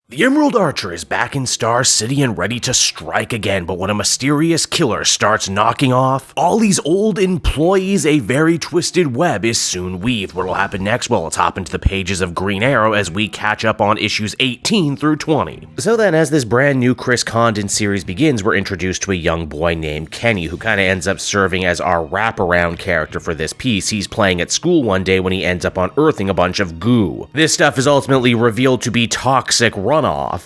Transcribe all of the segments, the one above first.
The Emerald Archer is back in Star City and ready to strike again, but when a mysterious killer starts knocking off Ollie's old employees, a very twisted web is soon weaved. What will happen next? Well, let's hop into the pages of Green Arrow as we catch up on issues 18 through 20. So then, as this brand new Chris Condon series begins, we're introduced to a young boy named Kenny, who kind of ends up serving as our wraparound character for this piece. He's playing at school one day when he ends up unearthing a bunch of goo. This stuff is ultimately revealed to be toxic runoff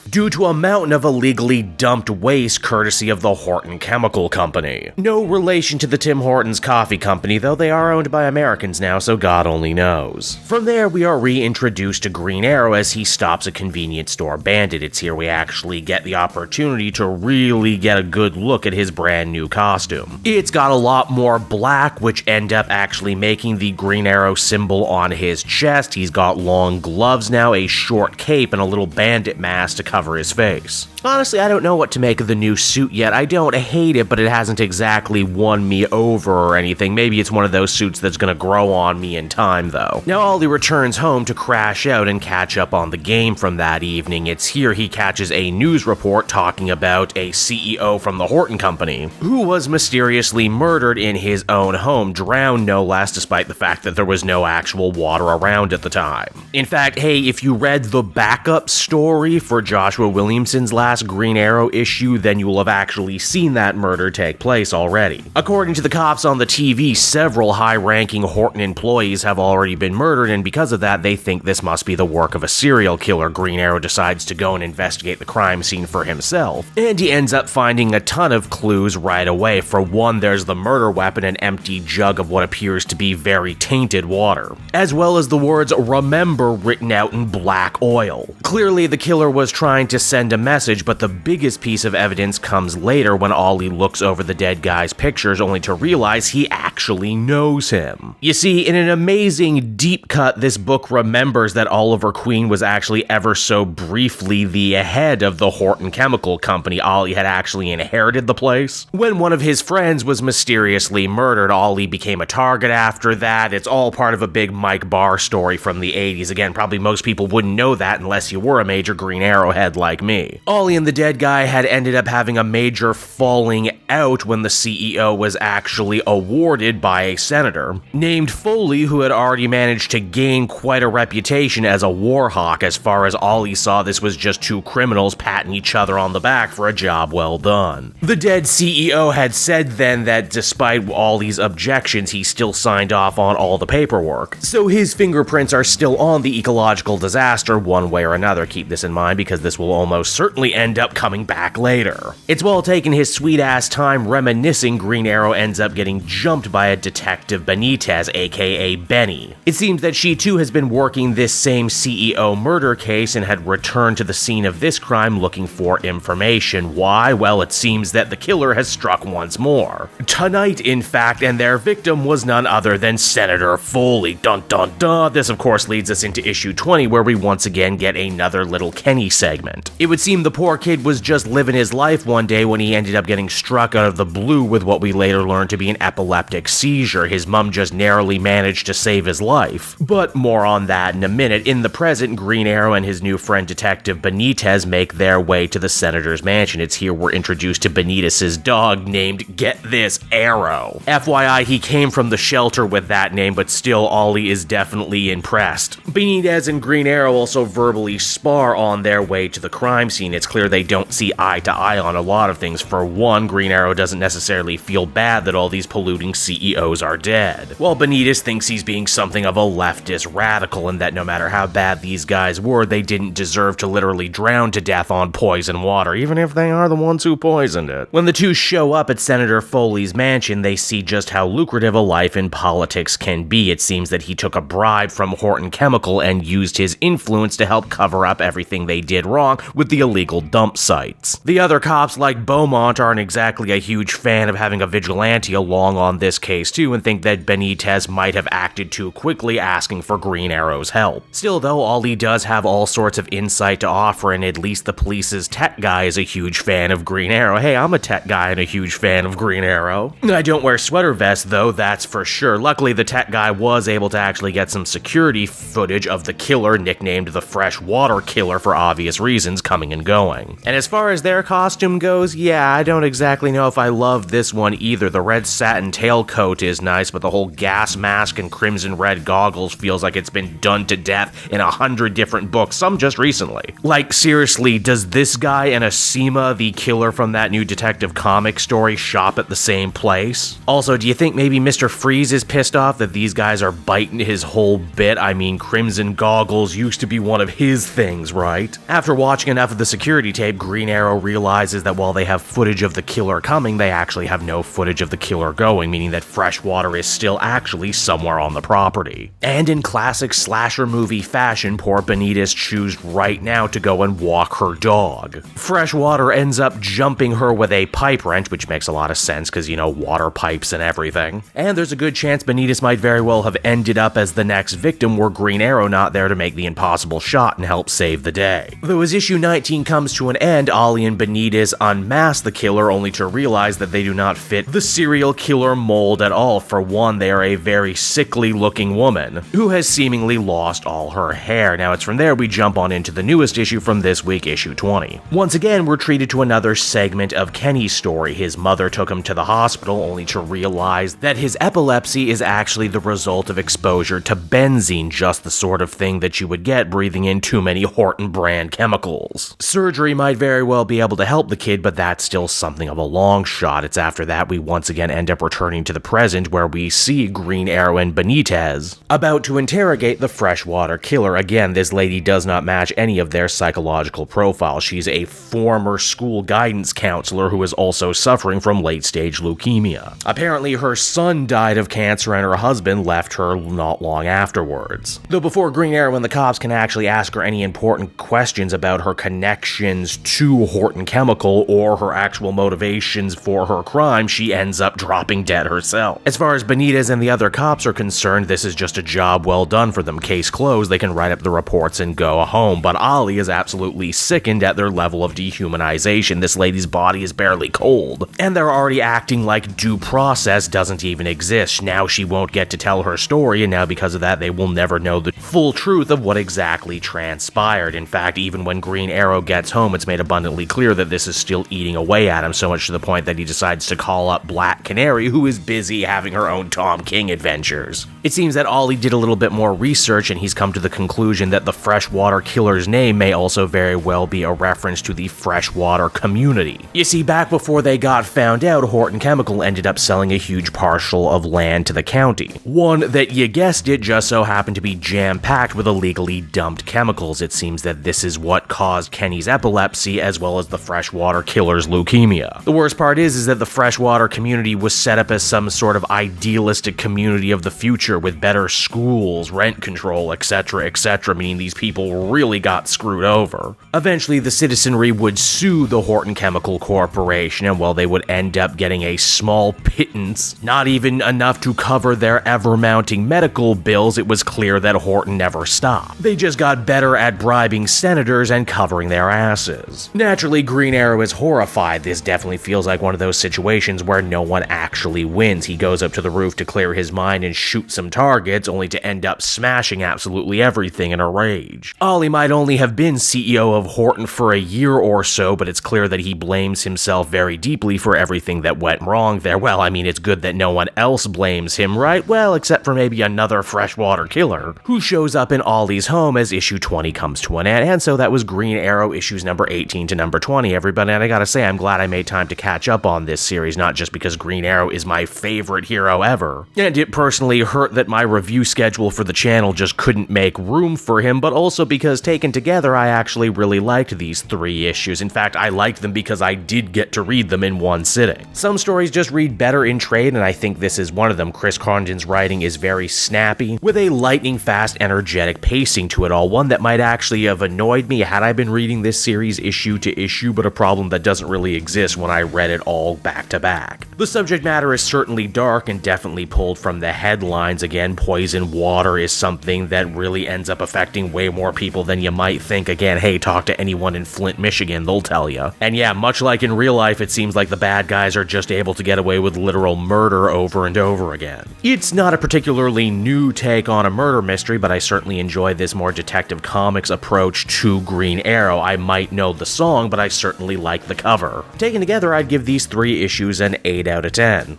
due to a mountain of illegally dumped waste courtesy of the Horton Chemical Company. No relation to the Tim Hortons Coffee Company, though they are owned by Americans now, so God only knows. From there, we are reintroduced to Green Arrow as he stops a convenience store bandit. It's here we actually get the opportunity to really get a good look at his brand new costume. It's got a lot more black, which end up actually making the Green Arrow symbol on his chest. He's got long gloves now, a short cape, and a little bandit mask to cover his face. Honestly, I don't know what to make of the new suit yet. I don't hate it, but it hasn't exactly won me over or anything. Maybe it's one of those suits that's gonna grow on me in time, though. Now, Ollie returns home to crash out and catch up on the game from that evening. It's here he catches a news report talking about a CEO from the Horton Company who was mysteriously murdered in his own home, drowned no less, despite the fact that there was no actual water around at the time. In fact, hey, if you read the backup story for Joshua Williamson's last Green Arrow issue, then you will have actually seen that murder take place already. According to the cops on the TV, several high-ranking Horton employees have already been murdered, and because of that, they think this must be the work of a serial killer. Green Arrow decides to go and investigate the crime scene for himself, and he ends up finding a ton of clues right away. For one, there's the murder weapon, an empty jug of what appears to be very tainted water, as well as the words "Remember" written out in black oil. Clearly, the killer was trying to send a message, but the biggest piece of evidence comes later when Ollie looks over the dead guy's pictures only to realize he actually knows him. You see, in an amazing deep cut, this book remembers that Oliver Queen was actually ever so briefly the head of the Horton Chemical Company. Ollie had actually inherited the place. When one of his friends was mysteriously murdered, Ollie became a target after that. It's all part of a big Mike Barr story from the 80s. Again, probably most people wouldn't know that unless you were a major Green Arrow head like me. Ollie and the dead guy had ended up having a major falling out when the CEO was actually awarded by a senator named Foley, who had already managed to gain quite a reputation as a war hawk. As far as Ollie saw, this was just two criminals patting each other on the back for a job well done. The dead CEO had said then that despite Ollie's objections, he still signed off on all the paperwork. So his fingerprints are still on the ecological disaster one way or another. Keep this in mind because this will almost certainly end up coming back later. It's while taking his sweet-ass time reminiscing, Green Arrow ends up getting jumped by a Detective Benitez, aka Benny. It seems that she too has been working this same CEO murder case and had returned to the scene of this crime looking for information. Why? Well, it seems that the killer has struck once more. Tonight, in fact, and their victim was none other than Senator Foley. Dun dun dun. This, of course, leads us into issue 20, where we once again get another little Kenny segment. It would seem the poor kid was just living his life one day when he ended up getting struck out of the blue with what we later learned to be an epileptic seizure. His mom just narrowly managed to save his life. But more on that in a minute. In the present, Green Arrow and his new friend Detective Benitez make their way to the senator's mansion. It's here we're introduced to Benitez's dog named, get this, Arrow. FYI, he came from the shelter with that name, but still Ollie is definitely impressed. Benitez and Green Arrow also verbally spar on their way to the crime scene. It's clear they don't see eye to eye on a lot of things. For one, Green Arrow doesn't necessarily feel bad that all these polluting CEOs are dead, while Benitez thinks he's being something of a leftist radical and that no matter how bad these guys were, they didn't deserve to literally drown to death on poison water, even if they are the ones who poisoned it. When the two show up at Senator Foley's mansion, they see just how lucrative a life in politics can be. It seems that he took a bribe from Horton Chemical and used his influence to help cover up everything they did wrong with the illegal dump sites. The other cops, like Beaumont, aren't exactly a huge fan of having a vigilante along on this case too, and think that Benitez might have acted too quickly asking for Green Arrow's help. Still though, Ollie does have all sorts of insight to offer, and at least the police's tech guy is a huge fan of Green Arrow. Hey, I'm a tech guy and a huge fan of Green Arrow. I don't wear sweater vests though, that's for sure. Luckily, the tech guy was able to actually get some security footage of the killer, nicknamed the Freshwater Killer for for obvious reasons, coming and going. And as far as their costume goes, yeah, I don't exactly know if I love this one either. The red satin tailcoat is nice, but the whole gas mask and crimson red goggles feels like it's been done to death in 100 different books, some just recently. Like, seriously, does this guy and Asima, the killer from that new Detective Comic story, shop at the same place? Also, do you think maybe Mr. Freeze is pissed off that these guys are biting his whole bit? I mean, crimson goggles used to be one of his things, right? After watching enough of the security tape, Green Arrow realizes that while they have footage of the killer coming, they actually have no footage of the killer going, meaning that Freshwater is still actually somewhere on the property. And in classic slasher movie fashion, poor Benitez chooses right now to go and walk her dog. Freshwater ends up jumping her with a pipe wrench, which makes a lot of sense because, you know, water pipes and everything. And there's a good chance Benitez might very well have ended up as the next victim were Green Arrow not there to make the impossible shot and help save the day. Though as issue 19 comes to an end, Ollie and Benitez unmask the killer only to realize that they do not fit the serial killer mold at all. For one, they are a very sickly looking woman who has seemingly lost all her hair. Now it's from there we jump on into the newest issue from this week, issue 20. Once again, we're treated to another segment of Kenny's story. His mother took him to the hospital only to realize that his epilepsy is actually the result of exposure to benzene, just the sort of thing that you would get breathing in too many Horton brand chemicals. Surgery might very well be able to help the kid, but that's still something of a long shot. It's after that we once again end up returning to the present, where we see Green Arrow and Benitez about to interrogate the Freshwater killer. Again, this lady does not match any of their psychological profiles. She's a former school guidance counselor who is also suffering from late-stage leukemia. Apparently, her son died of cancer and her husband left her not long afterwards. Though before Green Arrow and the cops can actually ask her any important questions about her connections to Horton Chemical or her actual motivations for her crime, she ends up dropping dead herself. As far as Benitez and the other cops are concerned, this is just a job well done for them. Case closed, they can write up the reports and go home. But Ollie is absolutely sickened at their level of dehumanization. This lady's body is barely cold, and they're already acting like due process doesn't even exist. Now she won't get to tell her story, and now because of that they will never know the full truth of what exactly transpired. In fact, even when Green Arrow gets home, it's made abundantly clear that this is still eating away at him, so much to the point that he decides to call up Black Canary, who is busy having her own Tom King adventures. It seems that Ollie did a little bit more research, and he's come to the conclusion that the Freshwater killer's name may also very well be a reference to the freshwater community. You see, back before they got found out, Horton Chemical ended up selling a huge parcel of land to the county. One that, you guessed it, just so happened to be jam-packed with illegally dumped chemicals. It seems that this is what caused Kenny's epilepsy as well as the freshwater killer's leukemia. The worst part is that the freshwater community was set up as some sort of idealistic community of the future with better schools, rent control, etc., meaning these people really got screwed over. Eventually, the citizenry would sue the Horton Chemical Corporation, and while they would end up getting a small pittance, not even enough to cover their ever-mounting medical bills, it was clear that Horton never stopped. They just got better at bribing senators and covering their asses. Naturally, Green Arrow is horrified. This definitely feels like one of those situations where no one actually wins. He goes up to the roof to clear his mind and shoot some targets, only to end up smashing absolutely everything in a rage. Ollie might only have been CEO of Horton for a year or so, but it's clear that he blames himself very deeply for everything that went wrong there. Well, I mean, it's good that no one else blames him, right? Well, except for maybe another freshwater killer, who shows up in Ollie's home as issue 20 comes to an end. And so that was Green Arrow issues number 18 to number 20, everybody. And I gotta say, I'm glad I made time to catch up on this series, not just because Green Arrow is my favorite hero ever, and it personally hurt that my review schedule for the channel just couldn't make room for him, but also because taken together, I actually really liked these 3 issues. In fact, I liked them because I did get to read them in one sitting. Some stories just read better in trade, and I think this is one of them. Chris Condon's writing is very snappy, with a lightning-fast, energetic pacing to it all, one that might actually have annoyed me had I been reading this series issue to issue, but a problem that doesn't really exist when I read it all back to back. The subject matter is certainly dark and definitely pulled from the headlines. Again, poison water is something that really ends up affecting way more people than you might think. Again, hey, talk to anyone in Flint, Michigan, they'll tell you. And yeah, much like in real life, it seems like the bad guys are just able to get away with literal murder over and over again. It's not a particularly new take on a murder mystery, but I certainly enjoy this more Detective Comics approach switch to Green Arrow. I might know the song, but I certainly like the cover. Taken together, I'd give these 3 issues an 8 out of 10.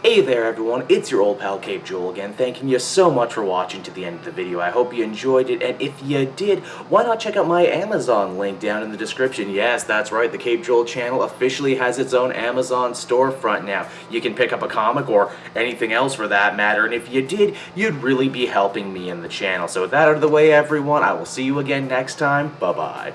Hey there everyone, it's your old pal Cape Joel again, thanking you so much for watching to the end of the video. I hope you enjoyed it, and if you did, why not check out my Amazon link down in the description. Yes, that's right, the Cape Joel channel officially has its own Amazon storefront now. You can pick up a comic or anything else for that matter, and if you did, you'd really be helping me in the channel. So with that out of the way everyone, I will see you again next time. Bye-bye.